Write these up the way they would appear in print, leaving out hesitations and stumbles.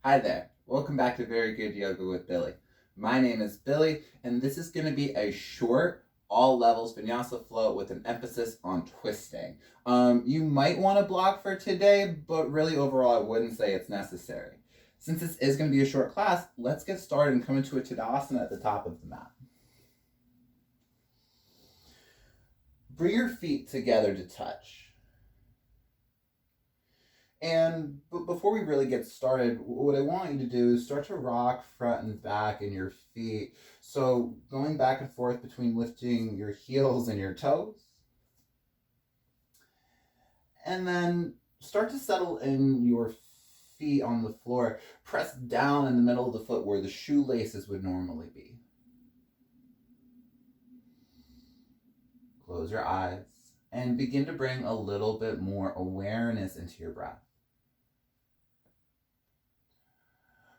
Hi there. Welcome back to Very Good Yoga with Billy. My name is Billy, and this is going to be a short, all levels vinyasa flow with an emphasis on twisting. You might want to block for today, but really overall, I wouldn't say it's necessary. Since this is going to be a short class, let's get started and come into a Tadasana at the top of the mat. Bring your feet together to touch. And before we really get started, what I want you to do is start to rock front and back in your feet. So going back and forth between lifting your heels and your toes. And then start to settle in your feet on the floor. Press down in the middle of the foot where the shoelaces would normally be. Close your eyes and begin to bring a little bit more awareness into your breath.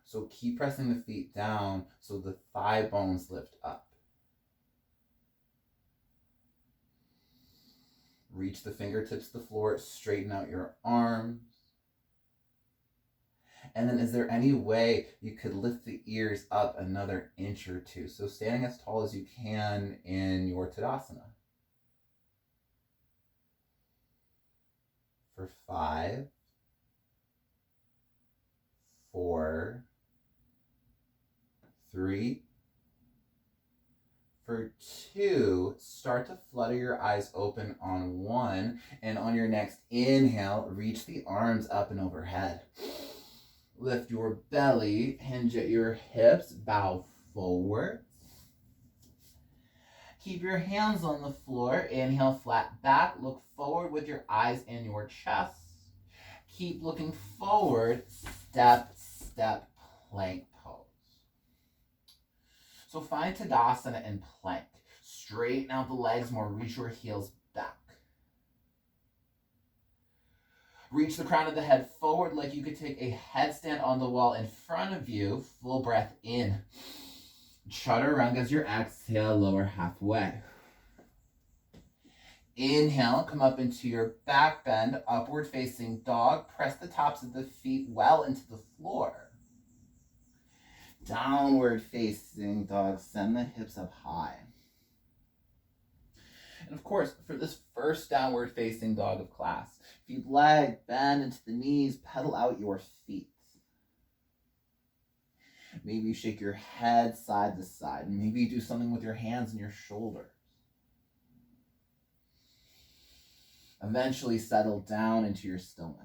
So keep pressing the feet down so the thigh bones lift up. Reach the fingertips to the floor, straighten out your arms. And then is there any way you could lift the ears up another inch or two? So standing as tall as you can in your Tadasana. For 5, 4, 3. For 2, start to flutter your eyes open on 1, and on your next inhale, reach the arms up and overhead. Lift your belly, hinge at your hips, bow forward. Keep your hands on the floor, inhale flat back, look forward with your eyes in your chest. Keep looking forward, step, step, plank pose. So find Tadasana and plank. Straighten out the legs more, reach your heels back. Reach the crown of the head forward like you could take a headstand on the wall in front of you. Full breath in. Chaturanga as your exhale, lower halfway. Inhale, come up into your back bend, upward facing dog. Press the tops of the feet well into the floor. Downward facing dog, send the hips up high. And of course, for this first downward facing dog of class, feet leg, bend into the knees, pedal out your feet. Maybe you shake your head side to side. Maybe you do something with your hands and your shoulders. Eventually settle down into your stillness.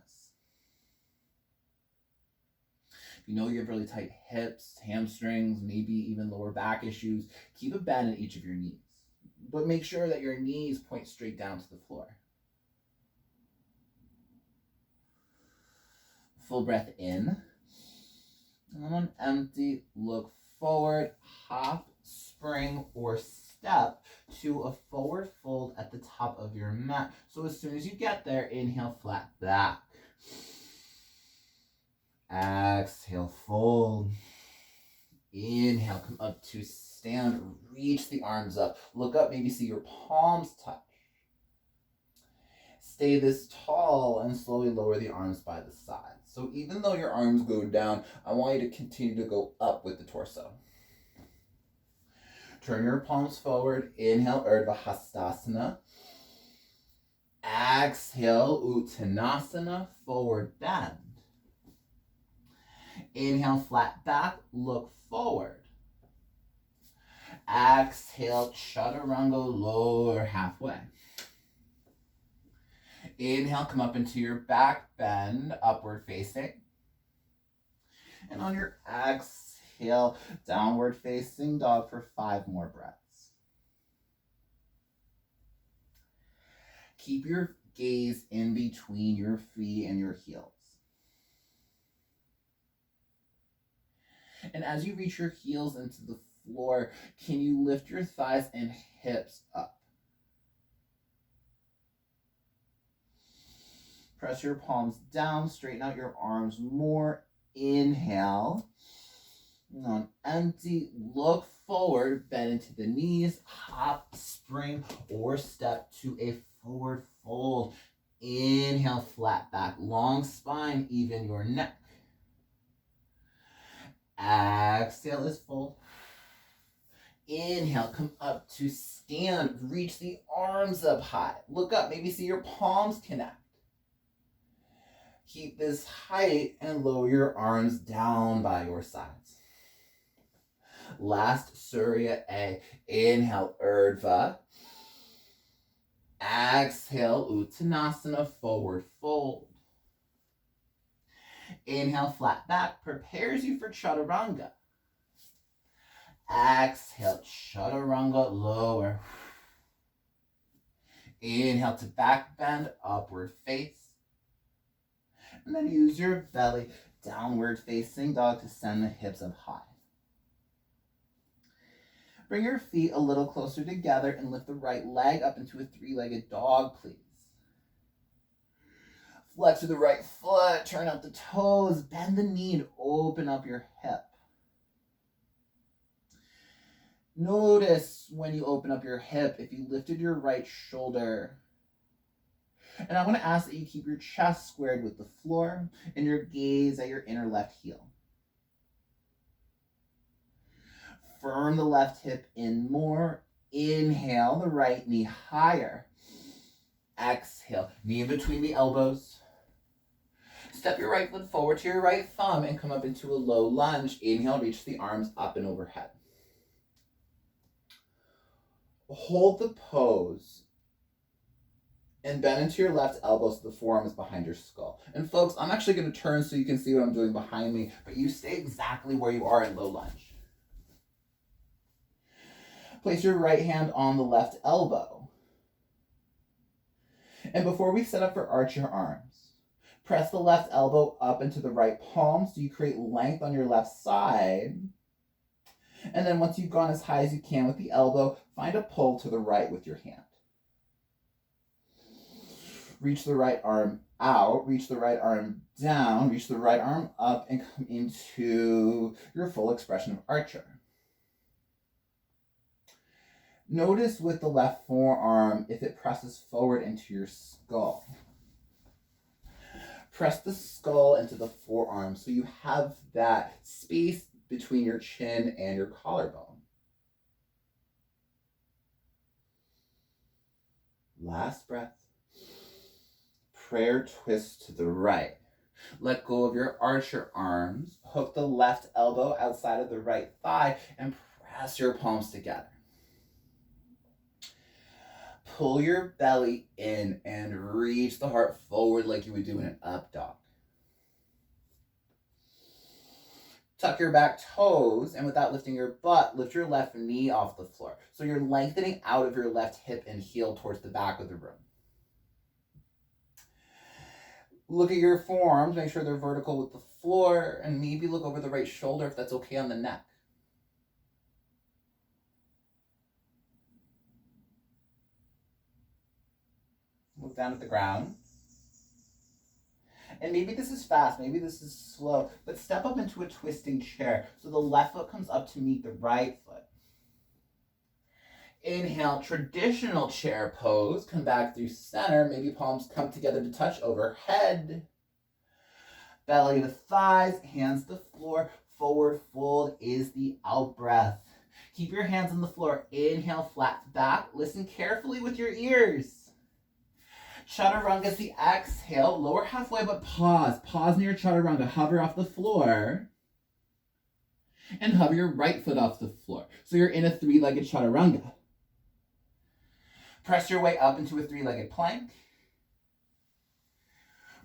If you know you have really tight hips, hamstrings, maybe even lower back issues, keep a bend in each of your knees. But make sure that your knees point straight down to the floor. Full breath in. And on empty, look forward, hop, spring, or step to a forward fold at the top of your mat. So as soon as you get there, inhale, flat back. Exhale, fold. Inhale, come up to stand. Reach the arms up. Look up, maybe see your palms touch. Stay this tall and slowly lower the arms by the side. So even though your arms go down, I want you to continue to go up with the torso. Turn your palms forward. Inhale, Urdhva Hastasana. Exhale, Uttanasana, forward bend. Inhale, flat back, look forward. Exhale, Chaturanga, lower halfway. Inhale, come up into your back bend, upward facing. And on your exhale, downward facing dog for 5 more breaths. Keep your gaze in between your feet and your heels. And as you reach your heels into the floor, can you lift your thighs and hips up? Press your palms down, straighten out your arms more. Inhale. And on empty, look forward, bend into the knees, hop, spring, or step to a forward fold. Inhale, flat back, long spine, even your neck. Exhale is fold. Inhale, come up to stand. Reach the arms up high. Look up, maybe see your palms connect. Keep this height and lower your arms down by your sides. Last Surya A. Inhale, Urdhva. Exhale, Uttanasana, forward fold. Inhale, flat back, prepares you for Chaturanga. Exhale, Chaturanga, lower. Inhale to back bend, upward face. And then use your belly, downward facing dog to send the hips up high. Bring your feet a little closer together and lift the right leg up into a three-legged dog, please. Flex with the right foot, turn out the toes, bend the knee, open up your hip. Notice when you open up your hip, if you lifted your right shoulder. And I want to ask that you keep your chest squared with the floor and your gaze at your inner left heel. Firm the left hip in more. Inhale, the right knee higher. Exhale, knee in between the elbows. Step your right foot forward to your right thumb and come up into a low lunge. Inhale, reach the arms up and overhead. Hold the pose and bend into your left elbow so the forearm is behind your skull. And folks, I'm actually going to turn so you can see what I'm doing behind me, but you stay exactly where you are in low lunge. Place your right hand on the left elbow. And before we set up for arch your arms, press the left elbow up into the right palm so you create length on your left side. And then once you've gone as high as you can with the elbow, find a pull to the right with your hand. Reach the right arm out, reach the right arm down, reach the right arm up, and come into your full expression of archer. Notice with the left forearm if it presses forward into your skull. Press the skull into the forearm so you have that space between your chin and your collarbone. Last breath. Prayer twist to the right. Let go of your archer arms. Hook the left elbow outside of the right thigh and press your palms together. Pull your belly in and reach the heart forward like you would do in an up dog. Tuck your back toes, and without lifting your butt, lift your left knee off the floor. So you're lengthening out of your left hip and heel towards the back of the room. Look at your forearms, make sure they're vertical with the floor, and maybe look over the right shoulder if that's okay on the neck. Look down at the ground. And maybe this is fast, maybe this is slow, but step up into a twisting chair so the left foot comes up to meet the right foot. Inhale, traditional chair pose. Come back through center. Maybe palms come together to touch overhead. Belly to thighs, hands to floor. Forward fold is the out breath. Keep your hands on the floor. Inhale, flat back. Listen carefully with your ears. Chaturanga is the exhale. Lower halfway, but pause. Pause near Chaturanga. Hover off the floor. And hover your right foot off the floor. So you're in a three-legged Chaturanga. Press your way up into a three-legged plank.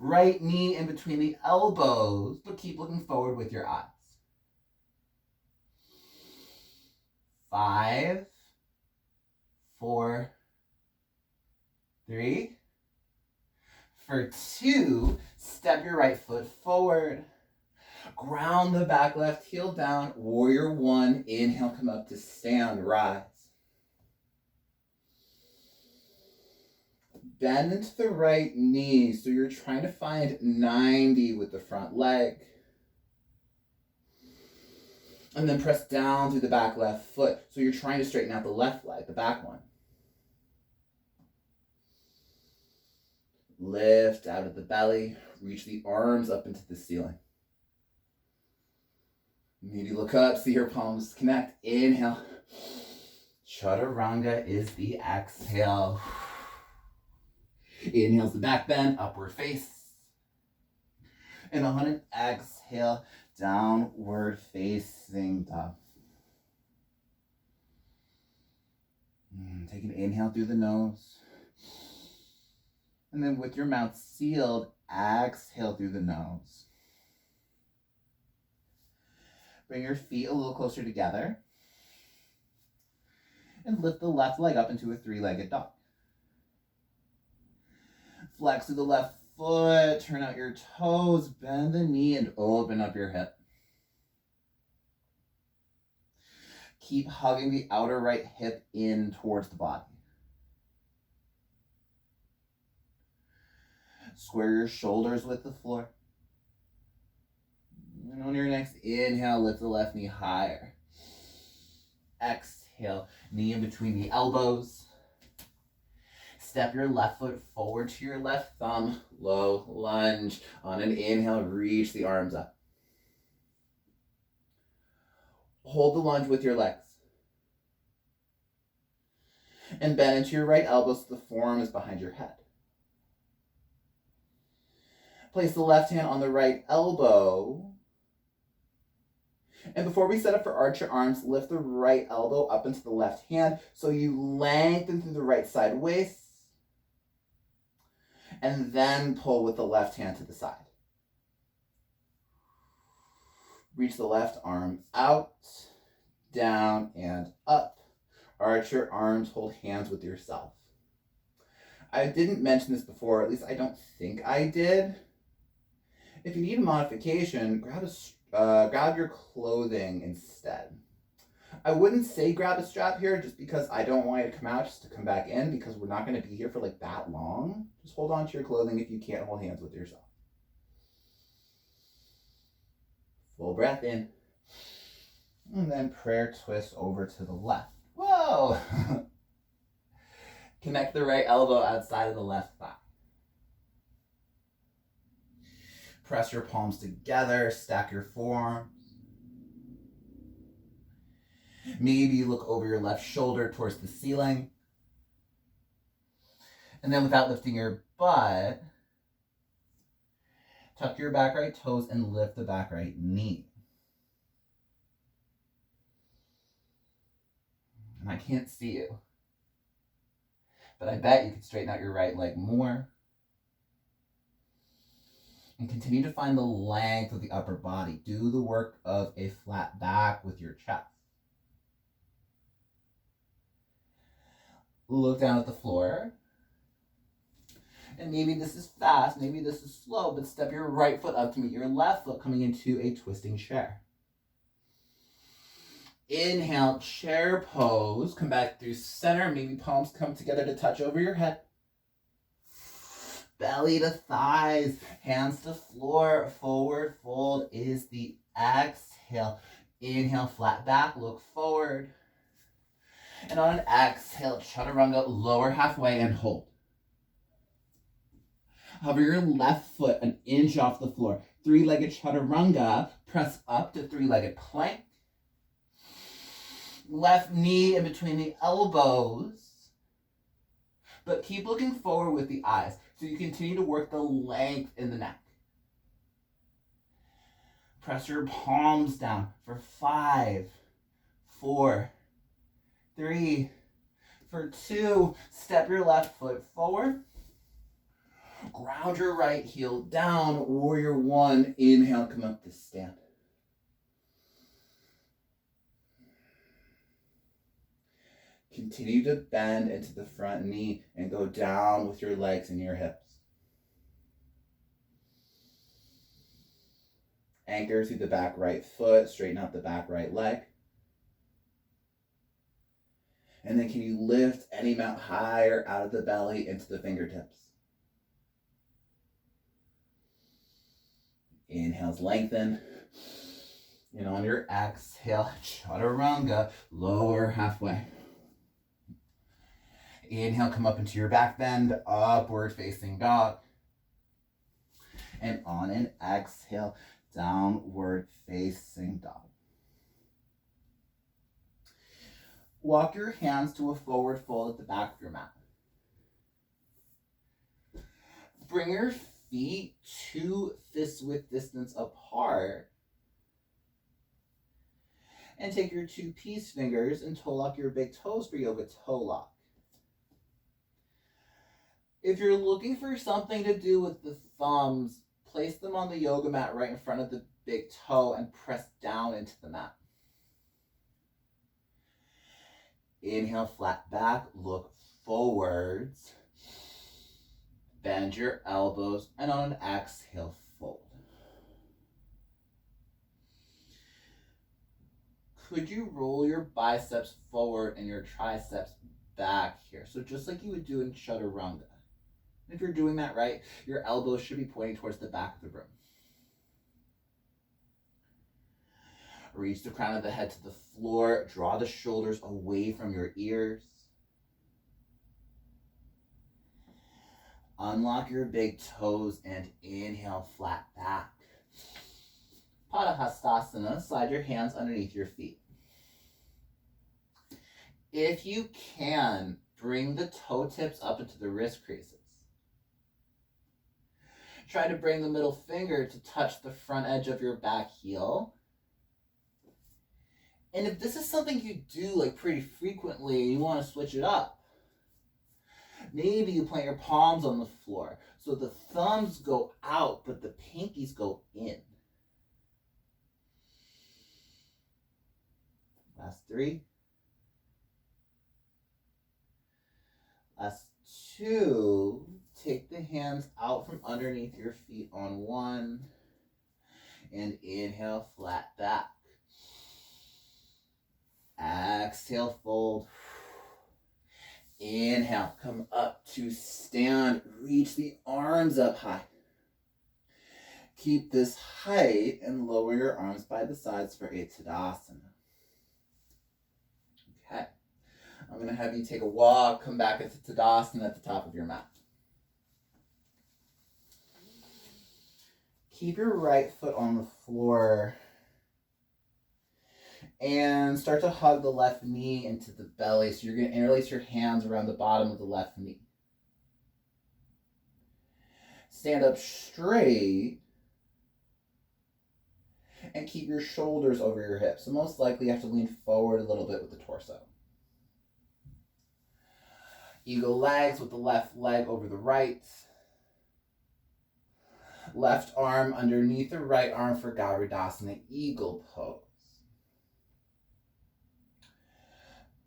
Right knee in between the elbows, but keep looking forward with your eyes. 5, 4, 3. For 2, step your right foot forward. Ground the back left heel down. Warrior 1, inhale, come up to stand, rise. Bend into the right knee, so you're trying to find 90 with the front leg. And then press down through the back left foot, so you're trying to straighten out the left leg, the back one. Lift out of the belly, reach the arms up into the ceiling. Maybe look up, see your palms connect. Inhale. Chaturanga is the exhale. Inhale's the back bend, upward face. And on an exhale, downward facing dog. Take an inhale through the nose. And then with your mouth sealed, exhale through the nose. Bring your feet a little closer together. And lift the left leg up into a three-legged dog. Flex through the left foot, turn out your toes, bend the knee, and open up your hip. Keep hugging the outer right hip in towards the body. Square your shoulders with the floor. And on your next inhale, lift the left knee higher. Exhale, knee in between the elbows. Step your left foot forward to your left thumb, low lunge. On an inhale, reach the arms up. Hold the lunge with your legs. And bend into your right elbow so the forearm is behind your head. Place the left hand on the right elbow. And before we set up for arch your arms, lift the right elbow up into the left hand so you lengthen through the right side waist. And then pull with the left hand to the side. Reach the left arm out, down, and up. Arch your arms, hold hands with yourself. I didn't mention this before, at least I don't think I did. If you need a modification, grab your clothing instead. I wouldn't say grab a strap here just because I don't want you to come out just to come back in because we're not going to be here for like that long. Just hold on to your clothing if you can't hold hands with yourself. Full breath in. And then prayer twist over to the left. Whoa! Connect the right elbow outside of the left thigh. Press your palms together, stack your forearms. Maybe you look over your left shoulder towards the ceiling. And then without lifting your butt, tuck your back right toes and lift the back right knee. And I can't see you, but I bet you could straighten out your right leg more. And continue to find the length of the upper body. Do the work of a flat back with your chest. Look down at the floor. And maybe this is fast, maybe this is slow, but step your right foot up to meet your left foot coming into a twisting chair. Inhale, chair pose. Come back through center. Maybe palms come together to touch over your head. Belly to thighs, hands to floor, forward fold is the exhale. Inhale, flat back, look forward. And on an exhale, chaturanga, lower halfway and hold. Hover your left foot an inch off the floor. Three-legged chaturanga, press up to three-legged plank. Left knee in between the elbows. But keep looking forward with the eyes so you continue to work the length in the neck. Press your palms down for 5, 4, 3, for 2. Step your left foot forward. Ground your right heel down. Warrior 1. Inhale, come up to stand. Continue to bend into the front knee and go down with your legs and your hips. Anchor through the back right foot, straighten out the back right leg. And then can you lift any amount higher out of the belly into the fingertips? Inhales, lengthen. And on your exhale, chaturanga, lower halfway. Inhale, come up into your back bend, upward facing dog. And on an exhale, downward facing dog. Walk your hands to a forward fold at the back of your mat. Bring your feet 2 fist width distance apart. And take your 2 peace fingers and toe lock your big toes for yoga toe lock. If you're looking for something to do with the thumbs, place them on the yoga mat right in front of the big toe and press down into the mat. Inhale, flat back, look forwards. Bend your elbows, and on an exhale, fold. Could you roll your biceps forward and your triceps back here? So just like you would do in chaturanga. If you're doing that right, your elbows should be pointing towards the back of the room. Reach the crown of the head to the floor. Draw the shoulders away from your ears. Unlock your big toes and inhale, flat back. Padahastasana, slide your hands underneath your feet. If you can, bring the toe tips up into the wrist creases. Try to bring the middle finger to touch the front edge of your back heel. And if this is something you do like pretty frequently and you want to switch it up, maybe you plant your palms on the floor so the thumbs go out but the pinkies go in. Last 3. Last 2. Take the hands out from underneath your feet on 1. And inhale, flat back. Exhale, fold. Inhale, come up to stand. Reach the arms up high. Keep this height and lower your arms by the sides for a Tadasana. Okay. I'm going to have you take a walk, come back into Tadasana at the top of your mat. Keep your right foot on the floor and start to hug the left knee into the belly. So you're going to interlace your hands around the bottom of the left knee. Stand up straight and keep your shoulders over your hips. So most likely you have to lean forward a little bit with the torso. Eagle legs with the left leg over the right. Left arm underneath the right arm for Garudasana, eagle pose.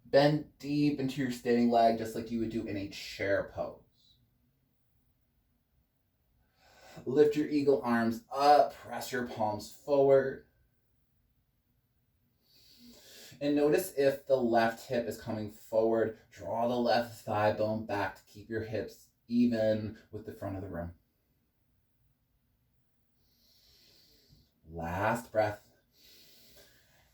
Bend deep into your standing leg just like you would do in a chair pose. Lift your eagle arms up, press your palms forward. And notice if the left hip is coming forward, draw the left thigh bone back to keep your hips even with the front of the room. Last breath.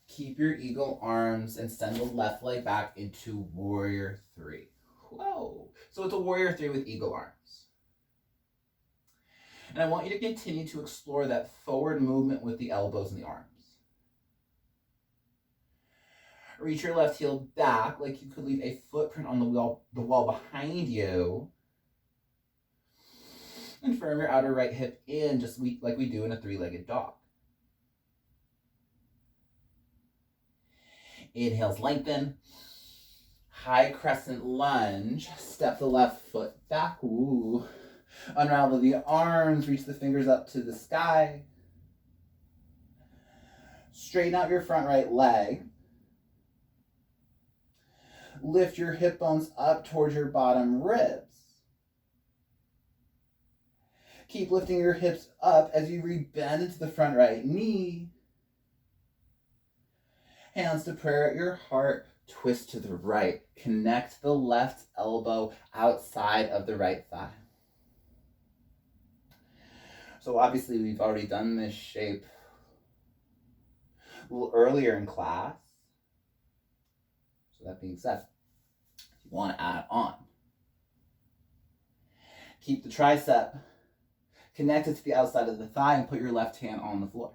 Keep your eagle arms and send the left leg back into warrior 3. Whoa. So it's a warrior 3 with eagle arms. And I want you to continue to explore that forward movement with the elbows and the arms. Reach your left heel back like you could leave a footprint on the wall behind you. And firm your outer right hip in just like we do in a 3-legged dog. Inhales, lengthen. High crescent lunge. Step the left foot back. Ooh. Unravel the arms. Reach the fingers up to the sky. Straighten out your front right leg. Lift your hip bones up towards your bottom ribs. Keep lifting your hips up as you rebend into the front right knee. Hands to prayer at your heart, twist to the right. Connect the left elbow outside of the right thigh. So obviously we've already done this shape a little earlier in class. So that being said, if you want to add on, keep the tricep connected to the outside of the thigh and put your left hand on the floor.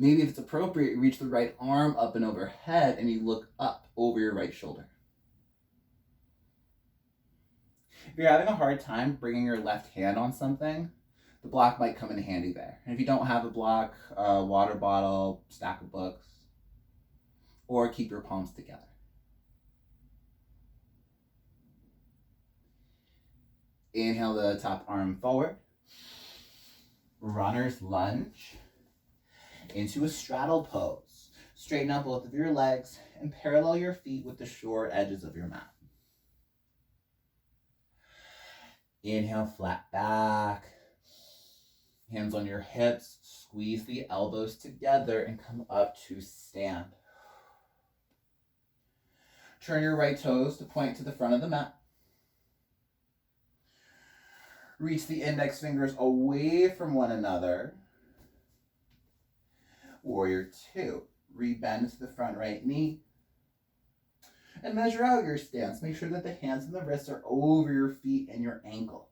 Maybe if it's appropriate, you reach the right arm up and overhead and you look up over your right shoulder. If you're having a hard time bringing your left hand on something, the block might come in handy there. And if you don't have a block, a water bottle, stack of books, or keep your palms together. Inhale the top arm forward. Runner's lunge into a straddle pose. Straighten out both of your legs and parallel your feet with the short edges of your mat. Inhale, flat back. Hands on your hips. Squeeze the elbows together and come up to stand. Turn your right toes to point to the front of the mat. Reach the index fingers away from one another. Warrior 2. Rebend to the front right knee. And measure out your stance. Make sure that the hands and the wrists are over your feet and your ankles.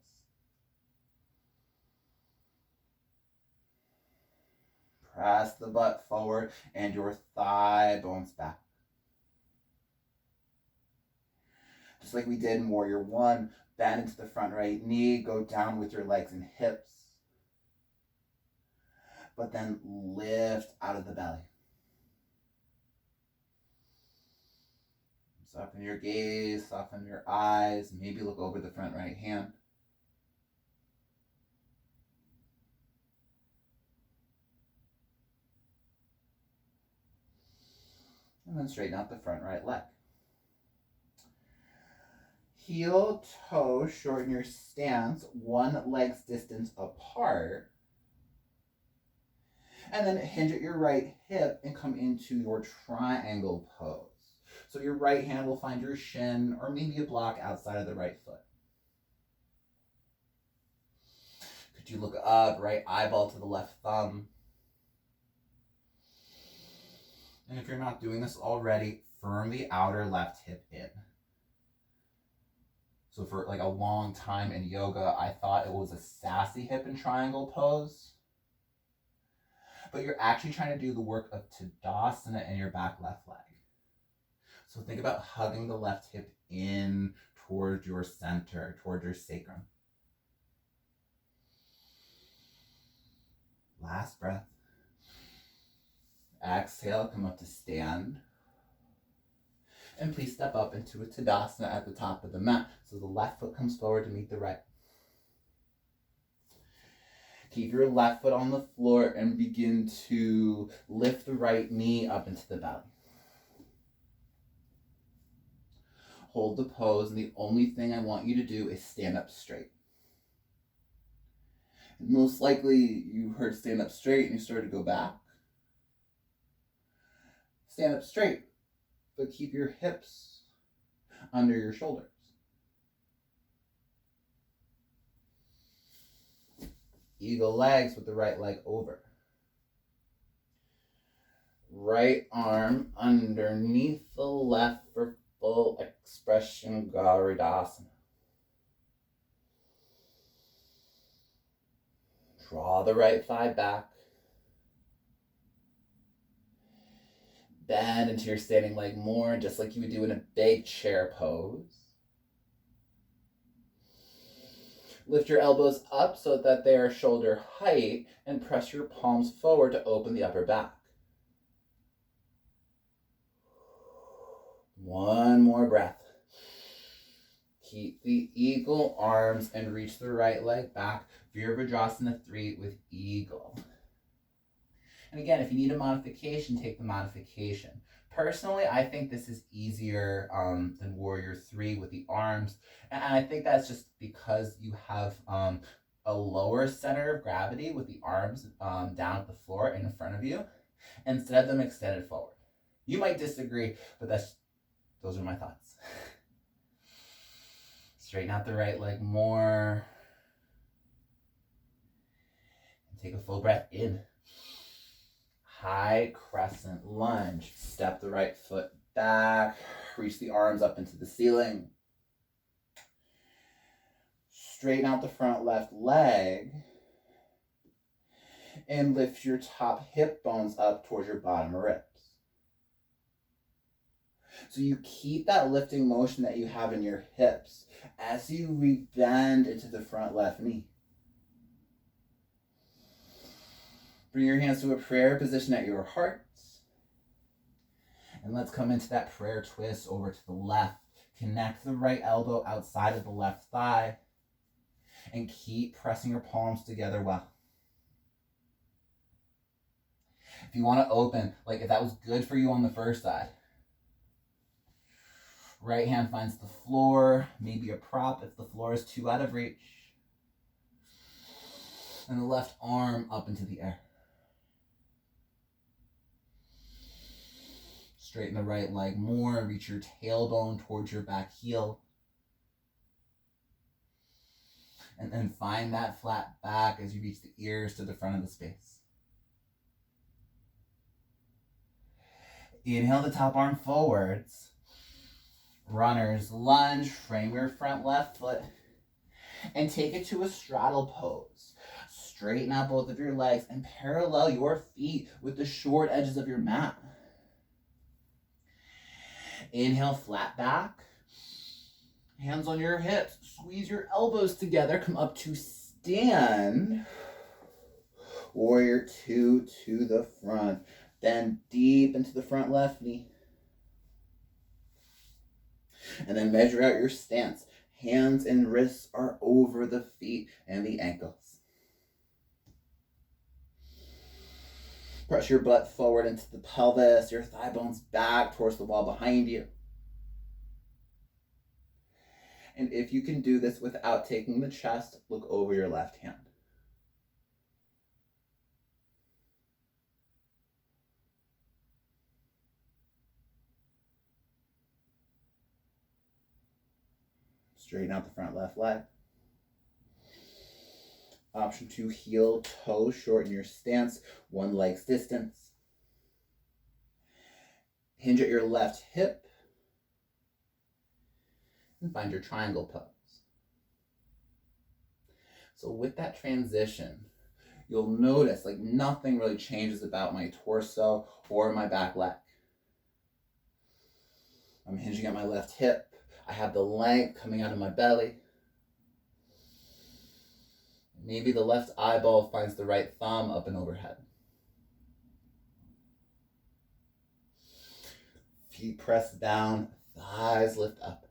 Press the butt forward and your thigh bones back. Just like we did in Warrior 1, bend into the front right knee, go down with your legs and hips. But then lift out of the belly. Soften your gaze, soften your eyes, maybe look over the front right hand. And then straighten out the front right leg. Heel, toe, shorten your stance, one leg's distance apart. And then hinge at your right hip and come into your triangle pose. So your right hand will find your shin or maybe a block outside of the right foot. Could you look up, right eyeball to the left thumb? And if you're not doing this already, firm the outer left hip in. So for like a long time in yoga, I thought it was a sassy hip and triangle pose. But you're actually trying to do the work of Tadasana in your back left leg. So think about hugging the left hip in towards your center, towards your sacrum. Last breath. Exhale, come up to stand. And please step up into a Tadasana at the top of the mat. So the left foot comes forward to meet the right. Keep your left foot on the floor and begin to lift the right knee up into the belly. Hold the pose, and the only thing I want you to do is stand up straight. Most likely you heard stand up straight and you started to go back. Stand up straight, but keep your hips under your shoulders. Eagle legs with the right leg over. Right arm underneath the left for full expression Garudasana. Draw the right thigh back. Bend into your standing leg more, just like you would do in a big chair pose. Lift your elbows up so that they are shoulder height and press your palms forward to open the upper back. One more breath. Keep the eagle arms and reach the right leg back. Virabhadrasana 3 with eagle. And again, if you need a modification, take the modification. Personally, I think this is easier than Warrior 3 with the arms. And I think that's just because you have a lower center of gravity with the arms down at the floor and in front of you, instead of them extended forward. You might disagree, but those are my thoughts. Straighten out the right leg more. And take a full breath in. High crescent lunge. Step the right foot back. Reach the arms up into the ceiling. Straighten out the front left leg. And lift your top hip bones up towards your bottom ribs. So you keep that lifting motion that you have in your hips as you rebend into the front left knee. Bring your hands to a prayer position at your heart. And let's come into that prayer twist over to the left. Connect the right elbow outside of the left thigh. And keep pressing your palms together well. If you want to open, like if that was good for you on the first side. Right hand finds the floor, maybe a prop if the floor is too out of reach. And the left arm up into the air. Straighten the right leg more, reach your tailbone towards your back heel. And then find that flat back as you reach the ears to the front of the space. Inhale the top arm forwards. Runner's lunge, frame your front left foot. And take it to a straddle pose. Straighten out both of your legs and parallel your feet with the short edges of your mat. Inhale, flat back. Hands on your hips. Squeeze your elbows together. Come up to stand. Warrior 2 to the front. Bend deep into the front left knee. And then measure out your stance. Hands and wrists are over the feet and the ankles. Press your butt forward into the pelvis, your thigh bones back towards the wall behind you. And if you can do this without taking the chest, look over your left hand. Straighten out the front left leg. Option 2, heel, toe, shorten your stance, one leg's distance. Hinge at your left hip. And find your triangle pose. So with that transition, you'll notice like nothing really changes about my torso or my back leg. I'm hinging at my left hip. I have the length coming out of my belly. Maybe the left eyeball finds the right thumb up and overhead. Feet press down, thighs lift up.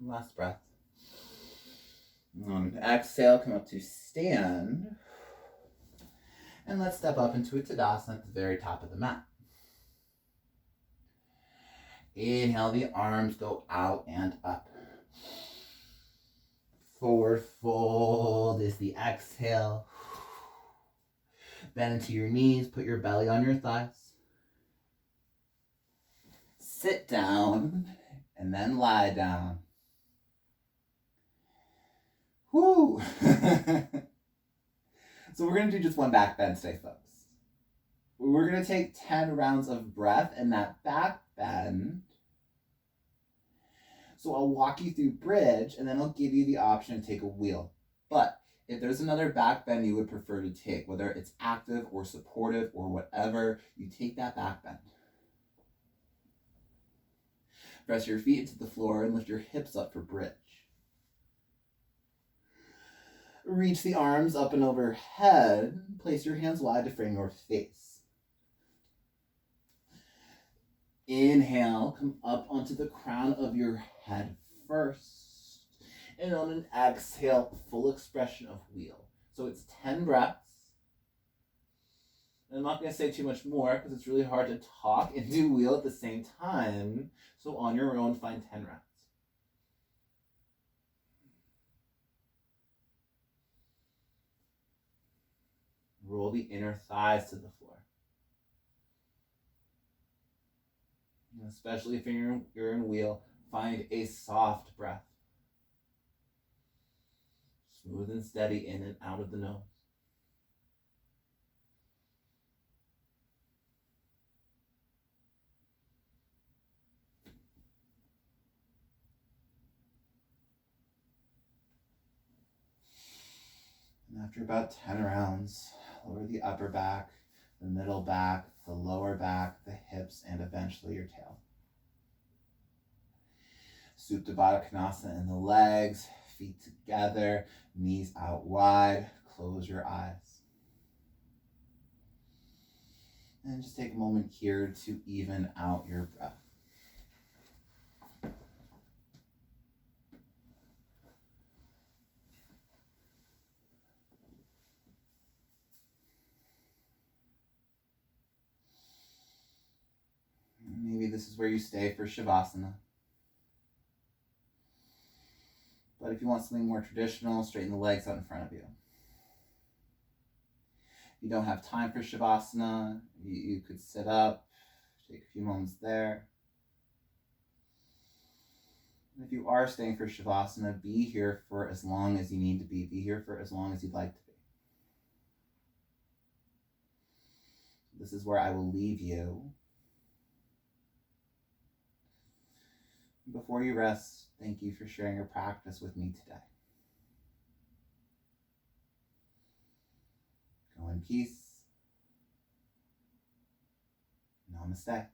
Last breath. On exhale, come up to stand. And let's step up into a Tadasana at the very top of the mat. Inhale, the arms go out and up. Forward fold is the exhale. Bend into your knees, put your belly on your thighs. Sit down, and then lie down. Whoo! So we're going to do just one back bend today, folks. We're going to take 10 rounds of breath in that back bend. So I'll walk you through bridge, and then I'll give you the option to take a wheel. But if there's another back bend you would prefer to take, whether it's active or supportive or whatever, you take that back bend. Press your feet into the floor and lift your hips up for bridge. Reach the arms up and overhead. Place your hands wide to frame your face. Inhale, come up onto the crown of your head first. And on an exhale, full expression of wheel. So it's 10 breaths. And I'm not going to say too much more because it's really hard to talk and do wheel at the same time. So on your own, find 10 reps. Roll the inner thighs to the floor. And especially if you're in wheel, find a soft breath. Smooth and steady in and out of the nose. And after about 10 rounds, lower the upper back, the middle back, the lower back, the hips, and eventually your tail. Supta Baddha Konasana in the legs, feet together, knees out wide, close your eyes. And just take a moment here to even out your breath. Maybe this is where you stay for Shavasana. But if you want something more traditional, straighten the legs out in front of you. If you don't have time for Shavasana, you could sit up, take a few moments there. And if you are staying for Shavasana, be here for as long as you need to be. Be here for as long as you'd like to be. This is where I will leave you. Before you rest, thank you for sharing your practice with me today. Go in peace. Namaste.